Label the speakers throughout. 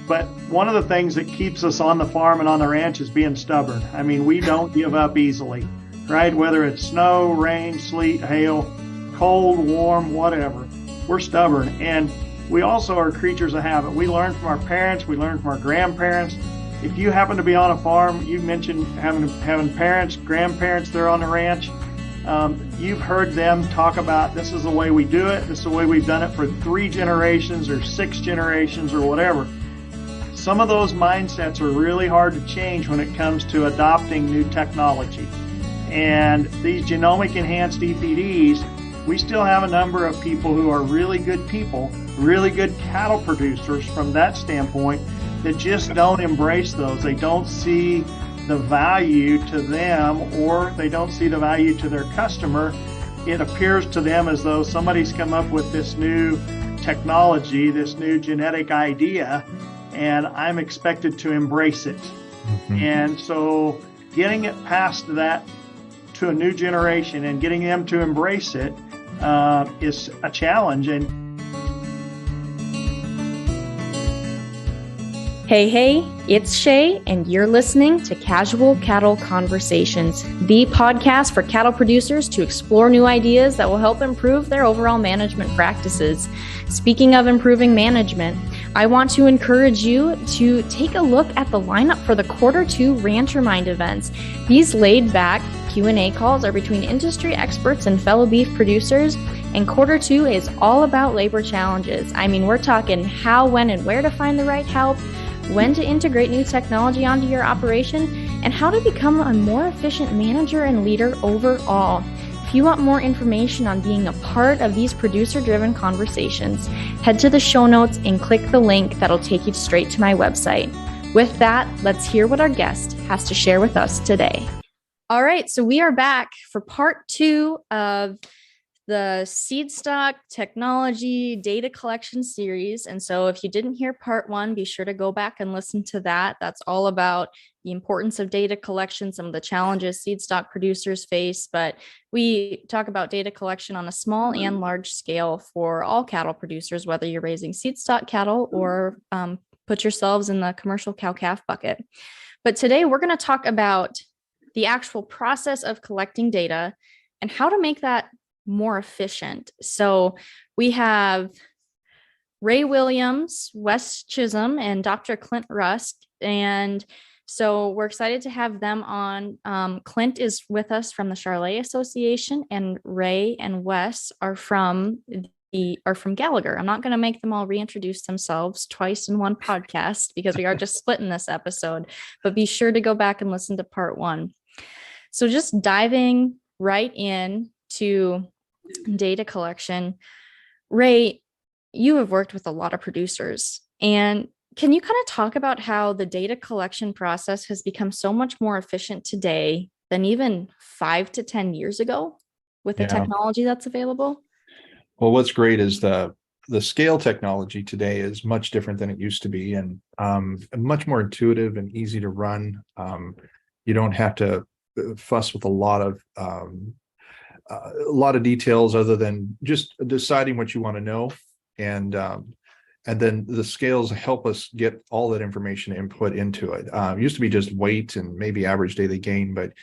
Speaker 1: But one of the things that keeps us on the farm and on the ranch is being stubborn. I mean, we don't give up easily, right? Whether it's snow, rain, sleet, hail, cold, warm, whatever, we're stubborn. And we also are creatures of habit. We learn from our parents, we learn from our grandparents. If you happen to be on a farm, you mentioned having parents, grandparents there on the ranch. You've heard them talk about this is the way we do it. This is the way we've done it for 3 generations or 6 generations or whatever. Some of those mindsets are really hard to change when it comes to adopting new technology. And these genomic enhanced EPDs, we still have a number of people who are really good people, really good cattle producers from that standpoint, that just don't embrace those. They don't see the value to them, or they don't see the value to their customer. It appears to them as though somebody's come up with this new technology, this new genetic idea, and I'm expected to embrace it. And so getting it past that to a new generation and getting them to embrace it is a challenge. And
Speaker 2: Hey, it's Shaye, and you're listening to Casual Cattle Conversations, the podcast for cattle producers to explore new ideas that will help improve their overall management practices. Speaking of improving management, I want to encourage you to take a look at the lineup for the Q2 Rancher Mind events. These laid-back Q&A calls are between industry experts and fellow beef producers, and Q2 is all about labor challenges. I mean, we're talking how, when, and where to find the right help, when to integrate new technology onto your operation, and how to become a more efficient manager and leader overall. If you want more information on being a part of these producer-driven conversations, head to the show notes and click the link that'll take you straight to my website. With that, let's hear what our guest has to share with us today. All right, so we are back for part 2 of the seedstock technology data collection series. And so if you didn't hear part 1, be sure to go back and listen to that. That's all about the importance of data collection, some of the challenges seedstock producers face. But we talk about data collection on a small and large scale for all cattle producers, whether you're raising seedstock cattle or put yourselves in the commercial cow-calf bucket. But today we're going to talk about the actual process of collecting data and how to make that more efficient. So we have Williams, Wes Chism, and Dr. Clint Rusk. And so we're excited to have them on. Clint is with us from the Shaye Association, and Ray and Wes are from Gallagher. I'm not going to make them all reintroduce themselves twice in one podcast because we are just splitting this episode, but be sure to go back and listen to part 1. So just diving right in to data collection. Ray, you have worked with a lot of producers, and can you kind of talk about how the data collection process has become so much more efficient today than even 5 to 10 years ago with the technology that's available?
Speaker 3: Well, what's great is the scale technology today is much different than it used to be, and much more intuitive and easy to run. You don't have to fuss with a lot of details other than just deciding what you want to know, and then the scales help us get all that information input into it. It used to be just weight and maybe average daily gain, but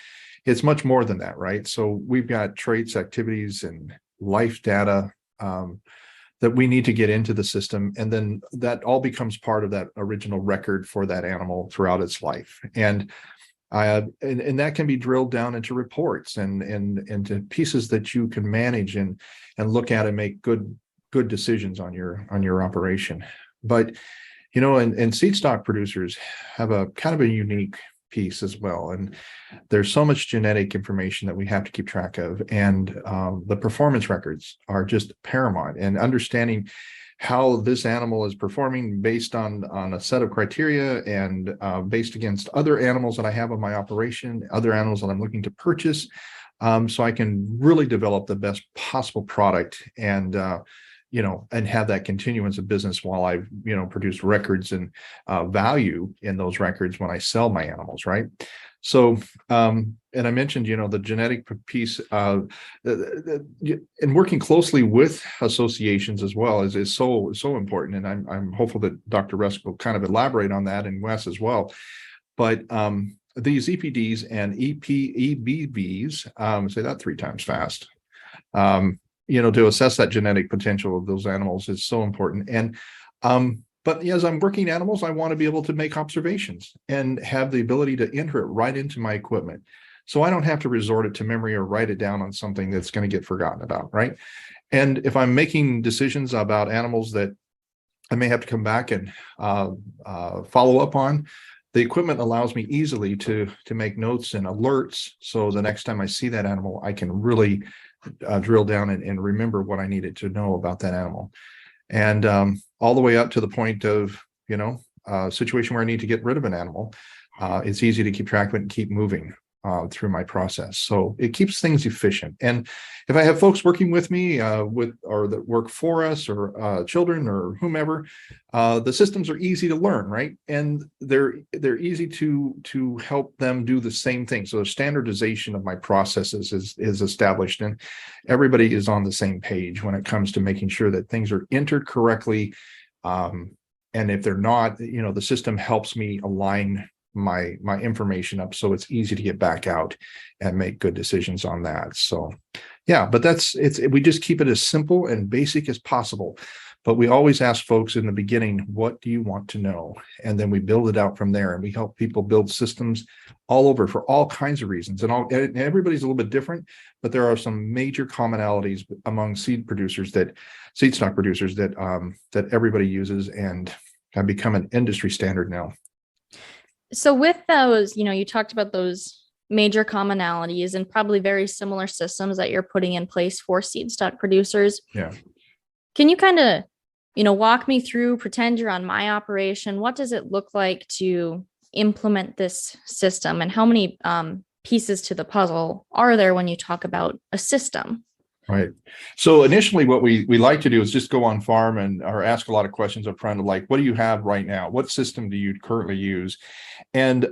Speaker 3: it's much more than that, right? So we've got traits, activities, and life data that we need to get into the system, and then that all becomes part of that original record for that animal throughout its life. And that can be drilled down into reports and into pieces that you can manage and look at and make good decisions on your operation. But and seedstock producers have a kind of a unique piece as well, and there's so much genetic information that we have to keep track of, and the performance records are just paramount, and understanding how this animal is performing based on a set of criteria and based against other animals that I have in my operation, other animals that I'm looking to purchase, so I can really develop the best possible product and have that continuance of business while I produce records and value in those records when I sell my animals, right? So, and I mentioned, the genetic piece, and working closely with associations as well is so important. And I'm hopeful that Dr. Rusk will kind of elaborate on that, and Wes as well. But these EPDs and EBVs, say that 3 times fast, to assess that genetic potential of those animals is so important. And but as I'm working animals, I want to be able to make observations and have the ability to enter it right into my equipment. So I don't have to resort it to memory or write it down on something that's going to get forgotten about, right? And if I'm making decisions about animals that I may have to come back and follow up on, the equipment allows me easily to make notes and alerts. So the next time I see that animal, I can really drill down and remember what I needed to know about that animal. And all the way up to the point of, a situation where I need to get rid of an animal. It's easy to keep track of it and keep moving through my process. So it keeps things efficient. And if I have folks working with me or that work for us, or children or whomever, the systems are easy to learn, right? And they're easy to help them do the same thing. So the standardization of my processes is established, and everybody is on the same page when it comes to making sure that things are entered correctly. And if they're not, the system helps me align my information up so it's easy to get back out and make good decisions on that. So yeah, but we just keep it as simple and basic as possible. But we always ask folks in the beginning, what do you want to know? And then we build it out from there, and we help people build systems all over for all kinds of reasons. And everybody's a little bit different, but there are some major commonalities among seedstock producers that everybody uses and have become an industry standard now.
Speaker 2: So with those, you talked about those major commonalities and probably very similar systems that you're putting in place for seedstock producers.
Speaker 3: Yeah.
Speaker 2: Can you kind of, walk me through, pretend you're on my operation? What does it look like to implement this system, and how many pieces to the puzzle are there when you talk about a system?
Speaker 3: Right. So initially what we like to do is just go on farm or ask a lot of questions up front of, like, what do you have right now? What system do you currently use? And,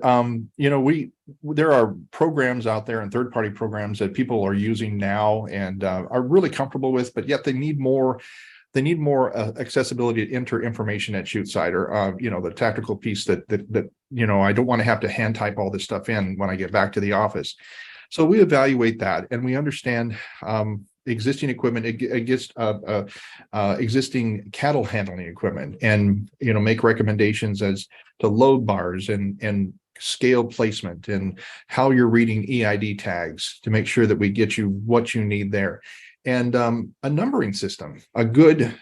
Speaker 3: there are programs out there and third-party programs that people are using now and are really comfortable with, but yet they need more accessibility to enter information at chute side, or, the tactical piece that I don't want to have to hand type all this stuff in when I get back to the office. So we evaluate that, and we understand existing equipment, existing cattle handling equipment, and make recommendations as to load bars and scale placement and how you're reading EID tags to make sure that we get you what you need there. And a numbering system, a good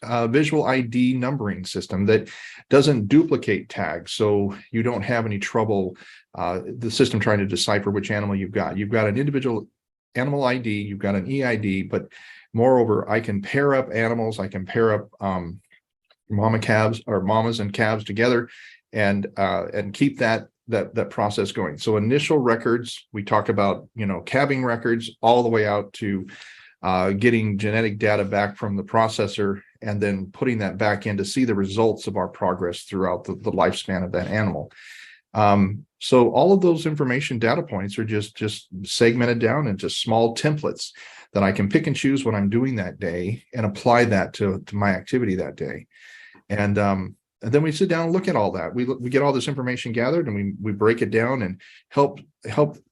Speaker 3: visual ID numbering system that doesn't duplicate tags, so you don't have any trouble the system trying to decipher which animal you've got. You've got an individual animal ID, you've got an EID, but moreover, I can pair up animals, I can pair up mamas and calves together, and keep that process going. So initial records, we talk about, calving records all the way out to getting genetic data back from the processor, and then putting that back in to see the results of our progress throughout the lifespan of that animal. So all of those information data points are just segmented down into small templates that I can pick and choose what I'm doing that day and apply that to my activity that day. And then we sit down and look at all that. We get all this information gathered, and we break it down and help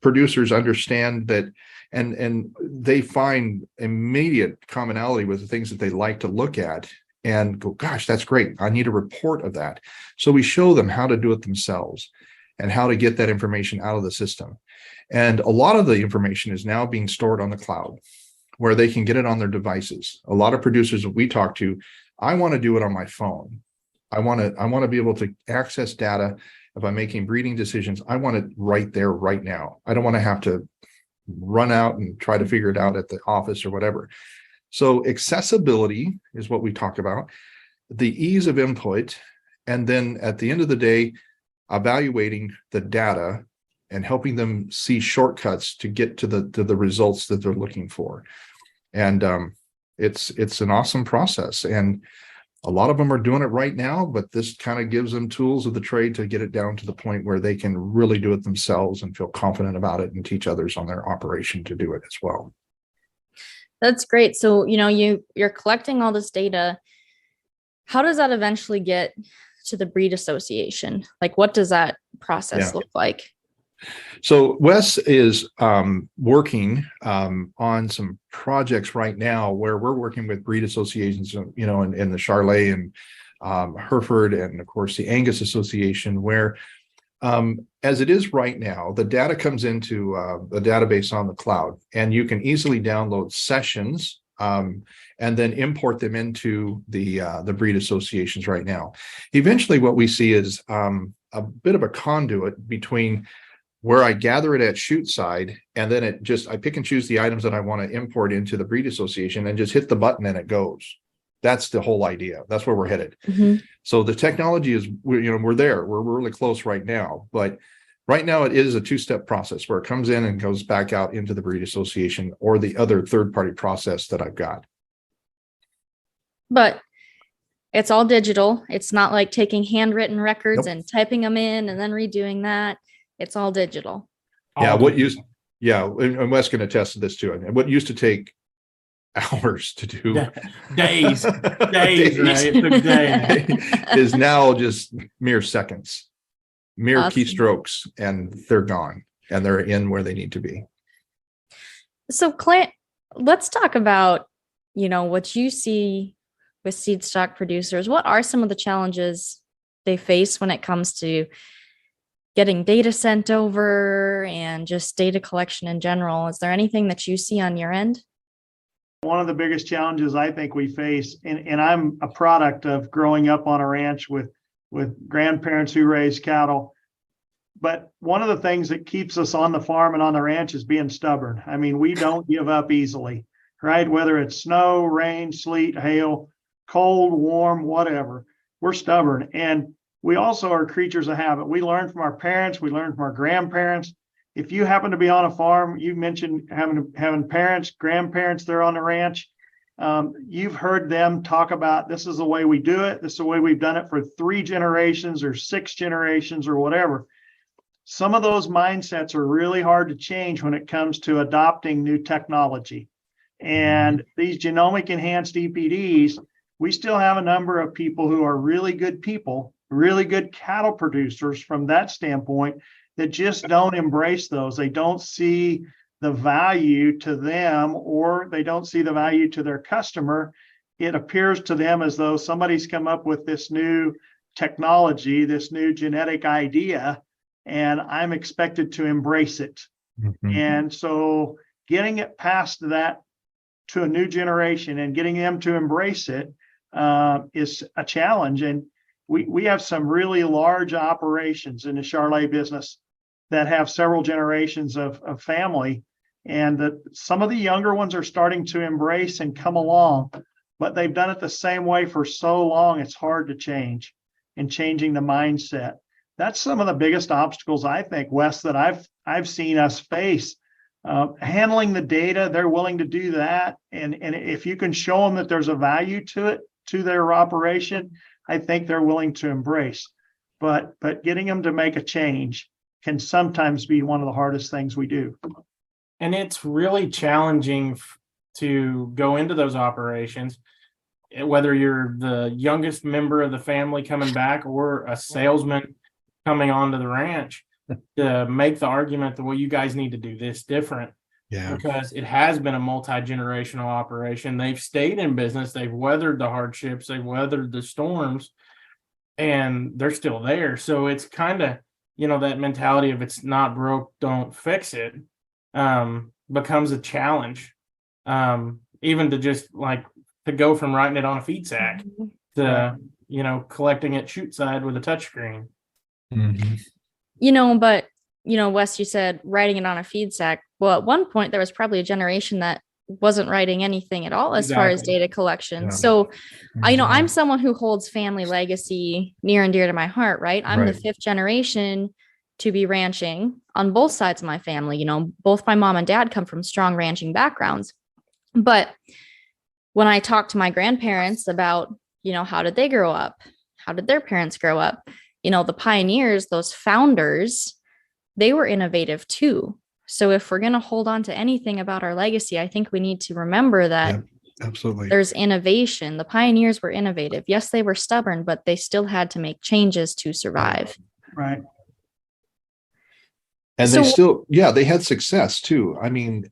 Speaker 3: producers understand that, and they find immediate commonality with the things that they like to look at and go, gosh, that's great. I need a report of that. So we show them how to do it themselves and how to get that information out of the system. And a lot of the information is now being stored on the cloud, where they can get it on their devices. A lot of producers that we talk to, I want to do it on my phone. I want to be able to access data. If I'm making breeding decisions, I want it right there, right now. I don't want to have to run out and try to figure it out at the office or whatever. So accessibility is what we talk about, the ease of input, and then at the end of the day, evaluating the data and helping them see shortcuts to get to the results that they're looking for. And it's an awesome process. And A lot of them are doing it right now, but this kind of gives them tools of the trade to get it down to the point where they can really do it themselves and feel confident about it and teach others on their operation to do it as well.
Speaker 2: That's great. So, you're collecting all this data. How does that eventually get to the breed association? Like, what does that process look like?
Speaker 3: So Wes is working on some projects right now where we're working with breed associations, in the Shaye and Hereford, and of course the Angus Association, where as it is right now, the data comes into a database on the cloud, and you can easily download sessions and then import them into the breed associations right now. Eventually, what we see is a bit of a conduit between where I gather it at shoot side, and then I pick and choose the items that I want to import into the breed association and just hit the button and it goes. That's the whole idea. That's where we're headed. Mm-hmm. So the technology is, we're there. We're really close right now, but right now it is a two-step process where it comes in and goes back out into the breed association or the other third-party process that I've got.
Speaker 2: But it's all digital. It's not like taking handwritten records and typing them in and then redoing that. It's all digital.
Speaker 3: Yeah. And Wes can attest to this too. And what used to take hours to do,
Speaker 4: days, right? It took days.
Speaker 3: Is now just mere seconds, mere keystrokes, and they're gone and they're in where they need to be.
Speaker 2: So Clint, let's talk about, what you see with seed stock producers. What are some of the challenges they face when it comes to getting data sent over and just data collection in general? Is there anything that you see on your end?
Speaker 1: One of the biggest challenges I think we face, and I'm a product of growing up on a ranch with grandparents who raised cattle, but one of the things that keeps us on the farm and on the ranch is being stubborn. I mean, we don't give up easily, right? Whether it's snow, rain, sleet, hail, cold, warm, whatever, we're stubborn. And we also are creatures of habit. We learn from our parents. We learn from our grandparents. If you happen to be on a farm, you mentioned having parents, grandparents there on the ranch. You've heard them talk about, this is the way we do it. This is the way we've done it for 3 generations or 6 generations or whatever. Some of those mindsets are really hard to change when it comes to adopting new technology. And these genomic enhanced EPDs, we still have a number of people who are really good people, really good cattle producers from that standpoint, that just don't embrace those. They don't see the value to them, or they don't see the value to their customer. It appears to them as though somebody's come up with this new technology, this new genetic idea, and I'm expected to embrace it. Mm-hmm. And so getting it past that to a new generation and getting them to embrace it is a challenge. And we have some really large operations in the Shaye business that have several generations of family, and that some of the younger ones are starting to embrace and come along, but they've done it the same way for so long, it's hard to change, and changing the mindset. That's some of the biggest obstacles, I think, Wes, that I've seen us face. Handling the data, they're willing to do that. And if you can show them that there's a value to it, to their operation, I think they're willing to embrace. But getting them to make a change can sometimes be one of the hardest things we do.
Speaker 4: And it's really challenging to go into those operations, whether you're the youngest member of the family coming back or a salesman coming onto the ranch, to make the argument that, well, you guys need to do this different. Yeah. Because it has been a multi-generational operation. They've stayed in business. They've weathered the hardships. They've weathered the storms, and they're still there. So it's kind of, that mentality of it's not broke, don't fix it, becomes a challenge. Even to just to go from writing it on a feed sack to, collecting it shoot side with a touchscreen.
Speaker 2: Mm-hmm. But Wes, you said writing it on a feed sack. Well, at one point there was probably a generation that wasn't writing anything at all as far as data collection. Yeah. So, I'm someone who holds family legacy near and dear to my heart, right? I'm the 5th generation to be ranching on both sides of my family. Both my mom and dad come from strong ranching backgrounds. But when I talk to my grandparents about how did they grow up? How did their parents grow up? The pioneers, those founders, they were innovative too. So if we're going to hold on to anything about our legacy, I think we need to remember that
Speaker 3: absolutely.
Speaker 2: There's innovation. The pioneers were innovative. Yes, they were stubborn, but they still had to make changes to survive.
Speaker 1: Right.
Speaker 3: And they had success too. I mean,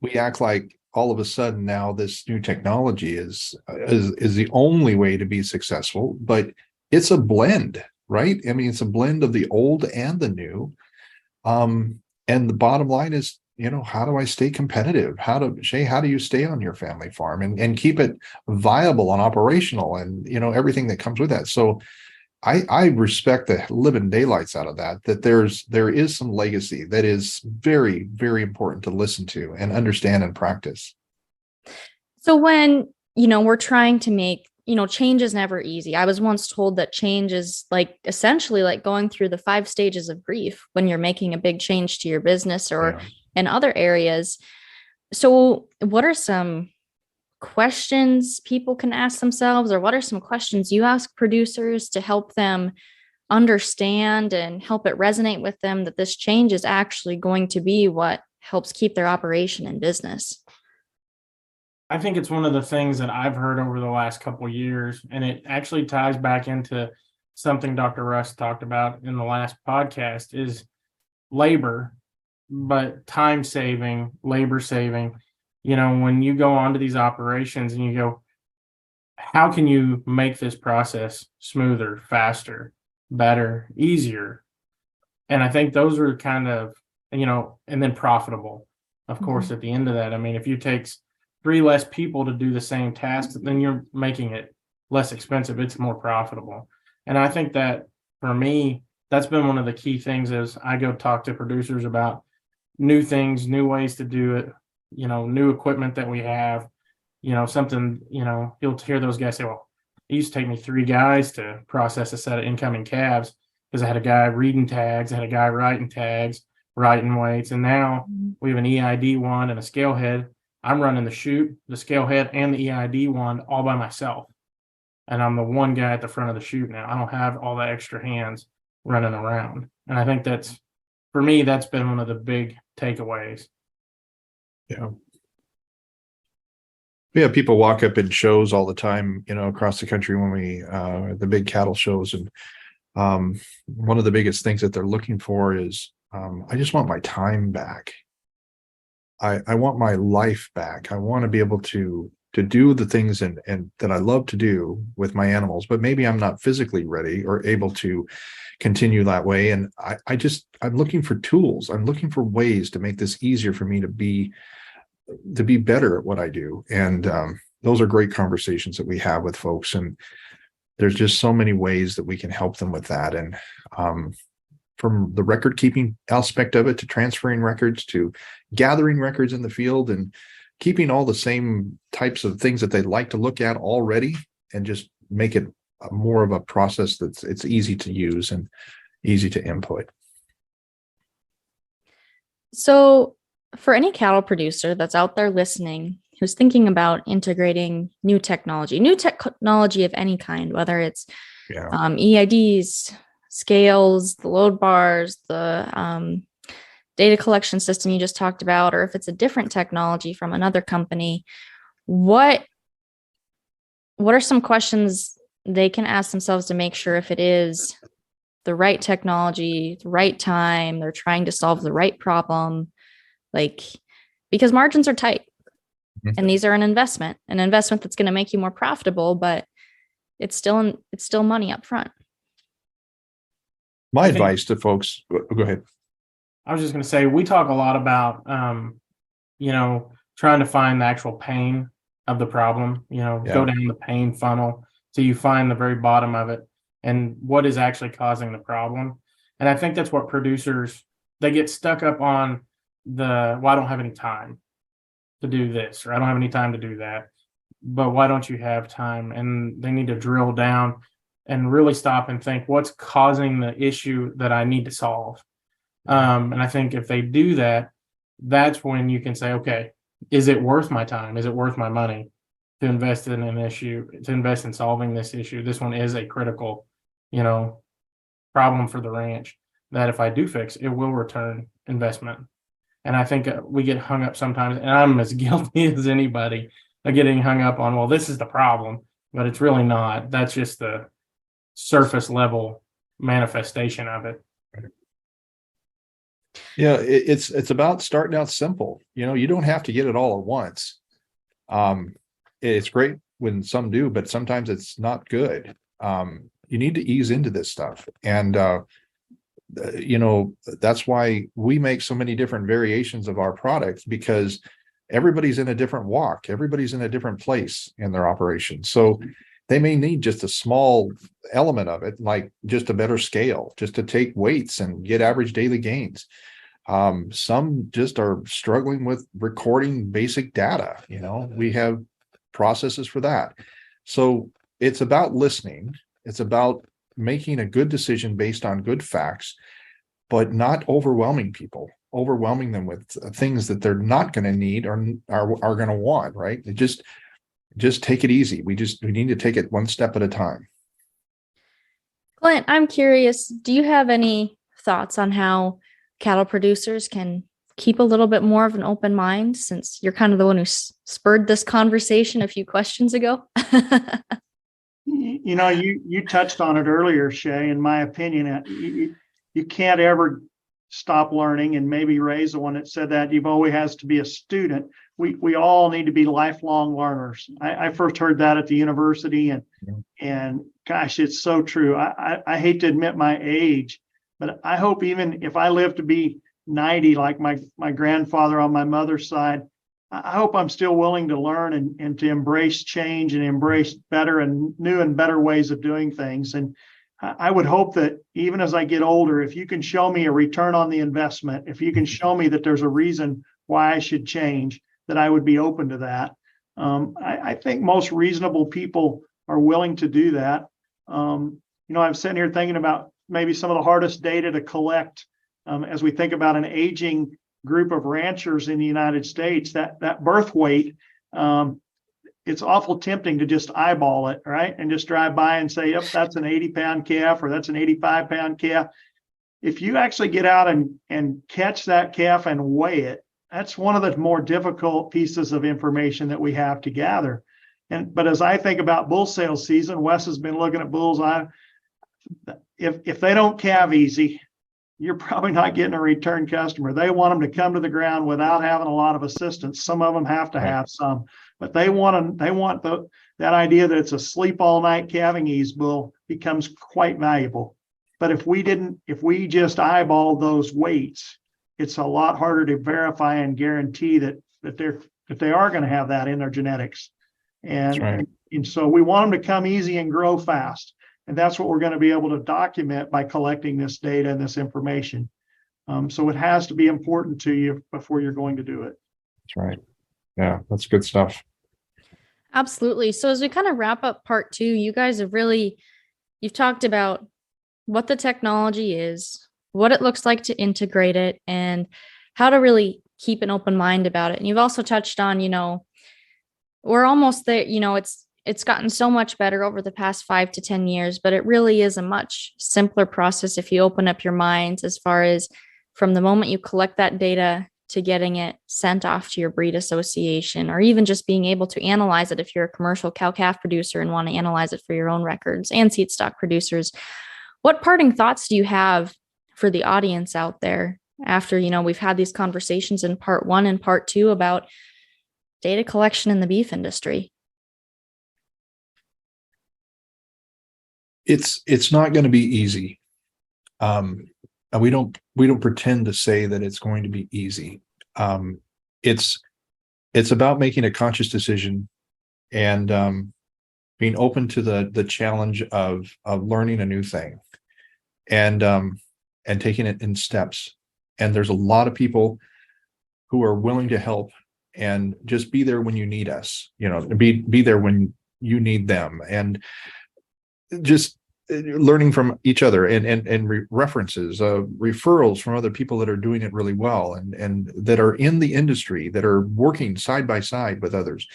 Speaker 3: we act like all of a sudden now this new technology is the only way to be successful, but it's a blend, right? I mean, it's a blend of the old and the new. And the bottom line is, how do I stay competitive? Shaye, how do you stay on your family farm and keep it viable and operational and, everything that comes with that? So I respect the living daylights out of that there is some legacy that is very, very important to listen to and understand and practice.
Speaker 2: So when, we're trying to make, change is never easy. I was once told that change is essentially like going through the 5 stages of grief when you're making a big change to your business or in other areas. So what are some questions people can ask themselves, or what are some questions you ask producers to help them understand and help it resonate with them that this change is actually going to be what helps keep their operation in business?
Speaker 4: I think it's one of the things that I've heard over the last couple of years, and it actually ties back into something Dr. Rusk talked about in the last podcast, is labor, but time saving, labor saving. When you go onto these operations and you go, how can you make this process smoother, faster, better, easier? And I think those are kind of, and then profitable, of course, at the end of that. I mean, if you take 3 less people to do the same tasks, then you're making it less expensive. It's more profitable. And I think that for me, that's been one of the key things as I go talk to producers about new things, new ways to do it, new equipment that we have, something, you'll hear those guys say, well, it used to take me 3 guys to process a set of incoming calves because I had a guy reading tags, I had a guy writing tags, writing weights. And now we have an EID wand and a scale head. I'm running the chute, the scale head, and the EID wand all by myself. And I'm the one guy at the front of the chute now. I don't have all the extra hands running around. And I think for me, that's been one of the big takeaways.
Speaker 3: Yeah. We have people walk up in shows all the time, across the country when we, the big cattle shows. And one of the biggest things that they're looking for is, I just want my time back. I want my life back. I want to be able to do the things and that I love to do with my animals, but maybe I'm not physically ready or able to continue that way. And I'm looking for tools. I'm looking for ways to make this easier for me to be better at what I do. And those are great conversations that we have with folks. And there's just so many ways that we can help them with that. And from the record keeping aspect of it to transferring records to gathering records in the field and keeping all the same types of things that they'd like to look at already, and just make it more of a process it's easy to use and easy to input.
Speaker 2: So for any cattle producer that's out there listening who's thinking about integrating new technology of any kind, whether it's EIDs, scales, the load bars, the data collection system you just talked about, or if it's a different technology from another company, what are some questions they can ask themselves to make sure if it is the right technology, the right time, they're trying to solve the right problem, because margins are tight and these are an investment that's going to make you more profitable, but it's still money up front.
Speaker 3: My advice to folks, go ahead.
Speaker 4: I was just going to say, we talk a lot about, trying to find the actual pain of the problem, go down the pain funnel till you find the very bottom of it and what is actually causing the problem. And I think that's what producers, they get stuck up on I don't have any time to do this, or I don't have any time to do that. But why don't you have time? And they need to drill down and really stop and think, what's causing the issue that I need to solve? And I think if they do that, that's when you can say, okay, is it worth my time? Is it worth my money to invest in an issue, to invest in solving this issue. This one is a critical, problem for the ranch that if I do fix, it will return investment. And I think we get hung up sometimes, and I'm as guilty as anybody of getting hung up on, well, this is the problem, but it's really not. That's just the surface level manifestation of it.
Speaker 3: Yeah, it's about starting out simple. You don't have to get it all at once. It's great when some do, but sometimes it's not good. You need to ease into this stuff. And that's why we make so many different variations of our products, because everybody's in a different walk. Everybody's in a different place in their operation. So they may need just a small element of it, like just a better scale, just to take weights and get average daily gains. Some just are struggling with recording basic data. We have processes for that. So it's about listening. It's about making a good decision based on good facts, but not overwhelming them with things that they're not going to need or are going to want, right? Just take it easy. We need to take it one step at a time.
Speaker 2: Clint, I'm curious, do you have any thoughts on how cattle producers can keep a little bit more of an open mind, since you're kind of the one who spurred this conversation a few questions ago?
Speaker 1: You touched on it earlier, Shaye. In my opinion, you can't ever stop learning, and maybe Ray's the one that said that. You've always has to be a student. We all need to be lifelong learners. I first heard that at the university, and gosh, it's so true. I hate to admit my age, but I hope even if I live to be 90, like my grandfather on my mother's side, I hope I'm still willing to learn and to embrace change and embrace better and new and better ways of doing things. And I would hope that even as I get older, if you can show me a return on the investment, if you can show me that there's a reason why I should change, that I would be open to that. I think most reasonable people are willing to do that. I'm sitting here thinking about maybe some of the hardest data to collect as we think about an aging group of ranchers in the United States. That birth weight, it's awful tempting to just eyeball it, right? And just drive by and say, yep, that's an 80-pound calf, or that's an 85-pound calf. If you actually get out and catch that calf and weigh it, that's one of the more difficult pieces of information that we have to gather. But as I think about bull sales season, Wes has been looking at bulls. If they don't calve easy, you're probably not getting a return customer. They want them to come to the ground without having a lot of assistance. Some of them have to have some, but they want that idea that it's a sleep all night calving ease bull becomes quite valuable. But if we just eyeball those weights, it's a lot harder to verify and guarantee that they are going to have that in their genetics. And so we want them to come easy and grow fast. And that's what we're going to be able to document by collecting this data and this information. So it has to be important to you before you're going to do it.
Speaker 3: That's right. Yeah, that's good stuff.
Speaker 2: Absolutely. So as we kind of wrap up part 2, you guys have you've talked about what the technology is, what it looks like to integrate it, and how to really keep an open mind about it. And you've also touched on, we're almost there, it's gotten so much better over the past 5 to 10 years, but it really is a much simpler process if you open up your minds, as far as from the moment you collect that data to getting it sent off to your breed association, or even just being able to analyze it if you're a commercial cow-calf producer and want to analyze it for your own records, and seed stock producers. What parting thoughts do you have for the audience out there after, we've had these conversations in part 1 and part 2 about data collection in the beef industry?
Speaker 3: It's not going to be easy. And we don't pretend to say that it's going to be easy. It's about making a conscious decision and being open to the challenge of learning a new thing, and taking it in steps. And there's a lot of people who are willing to help and just be there when you need us, be there when you need them, and just learning from each other and references, referrals from other people that are doing it really well and that are in the industry, that are working side by side with others.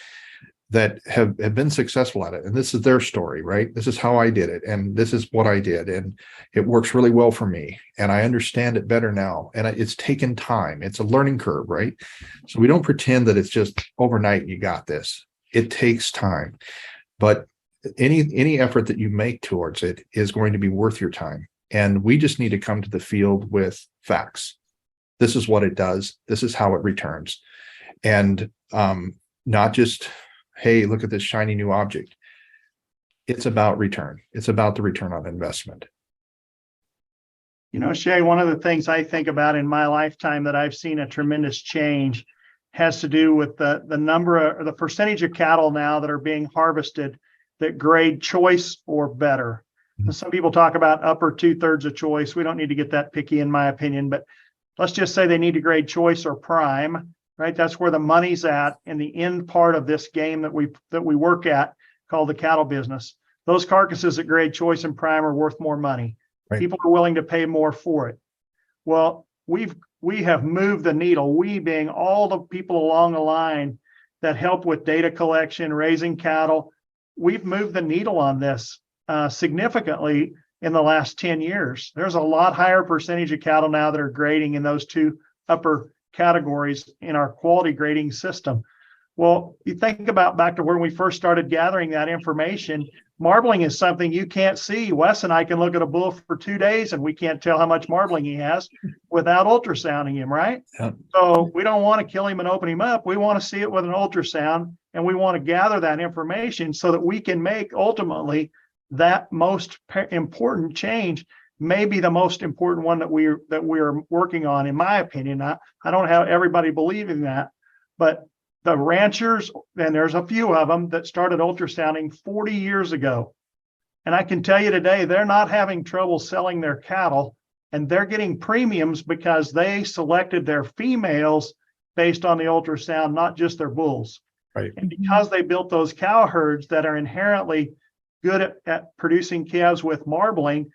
Speaker 3: that have been successful at it. And this is their story, right? This is how I did it. And this is what I did. And it works really well for me. And I understand it better now. And it's taken time. It's a learning curve, right? So we don't pretend that it's just overnight, you got this. It takes time. But any effort that you make towards it is going to be worth your time. And we just need to come to the field with facts. This is what it does. This is how it returns. And not just, hey, look at this shiny new object. It's about return. It's about the return on investment.
Speaker 1: You know, Shaye, one of the things I think about in my lifetime that I've seen a tremendous change has to do with the number or the percentage of cattle now that are being harvested that grade choice or better. Mm-hmm. Some people talk about upper 2/3 of choice. We don't need to get that picky, in my opinion, but let's just say they need to grade choice or prime, right? That's where the money's at in the end part of this game that we work at, called the cattle business. Those carcasses that grade choice and prime are worth more money. Right. People are willing to pay more for it. Well, we have moved the needle, we being all the people along the line that help with data collection, raising cattle. We've moved the needle on this significantly in the last 10 years. There's a lot higher percentage of cattle now that are grading in those two upper categories in our quality grading system. Well, you think about back to when we first started gathering that information, marbling is something you can't see. Wes and I can look at a bull for 2 days and we can't tell how much marbling he has without ultrasounding him, right? Yeah. So we don't want to kill him and open him up. We want to see it with an ultrasound, and we want to gather that information so that we can make ultimately that most important change, maybe the most important one that we're working on, in my opinion. I don't have everybody believing that, but the ranchers, and there's a few of them that started ultrasounding 40 years ago. And I can tell you today, they're not having trouble selling their cattle, and they're getting premiums because they selected their females based on the ultrasound, not just their bulls. Right. And because they built those cow herds that are inherently good at producing calves with marbling,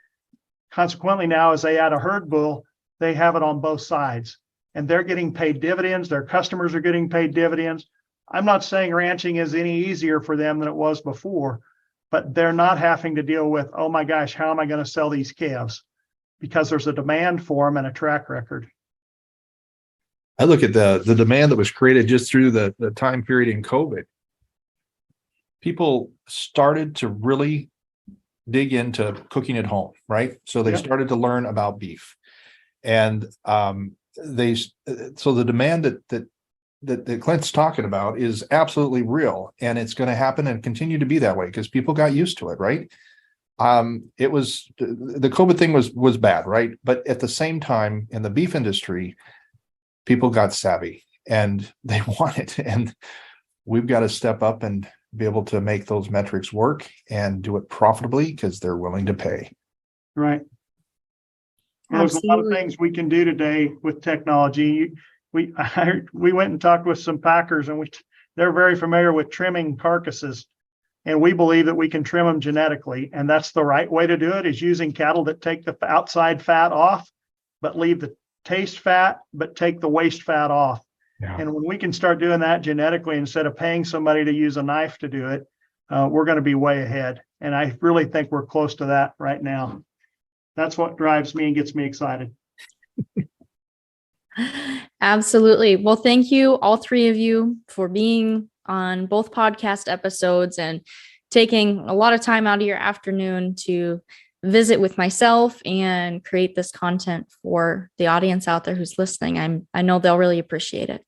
Speaker 1: consequently now as they add a herd bull, they have it on both sides. And they're getting paid dividends. Their customers are getting paid dividends. I'm not saying ranching is any easier for them than it was before, but they're not having to deal with, oh my gosh, how am I going to sell these calves? Because there's a demand for them and a track record.
Speaker 3: I look at the demand that was created just through the time period in COVID. People started to really dig into cooking at home, right? So they started to learn about beef. And so the demand that Clint's talking about is absolutely real, and it's going to happen and continue to be that way because people got used to it, right? It was the COVID thing was bad, right? But at the same time, in the beef industry, people got savvy and they want it, and we've got to step up and be able to make those metrics work and do it profitably because they're willing to pay.
Speaker 1: Right. There's a lot of things we can do today with technology. We went and talked with some packers, and they're very familiar with trimming carcasses, and we believe that we can trim them genetically, and that's the right way to do it, is using cattle that take the outside fat off, but leave the taste fat, but take the waste fat off. Yeah. And when we can start doing that genetically instead of paying somebody to use a knife to do it, we're going to be way ahead. And I really think we're close to that right now. That's what drives me and gets me excited.
Speaker 2: Absolutely. Well, thank you, all three of you, for being on both podcast episodes and taking a lot of time out of your afternoon to visit with myself and create this content for the audience out there who's listening. I know they'll really appreciate it.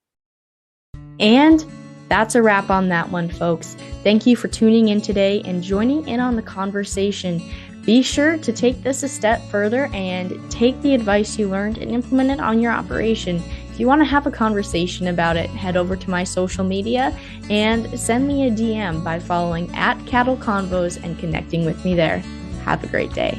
Speaker 2: And that's a wrap on that one, folks. Thank you for tuning in today and joining in on the conversation. Be sure to take this a step further and take the advice you learned and implement it on your operation. If you want to have a conversation about it, head over to my social media and send me a DM by following @CattleConvos and connecting with me there. Have a great day.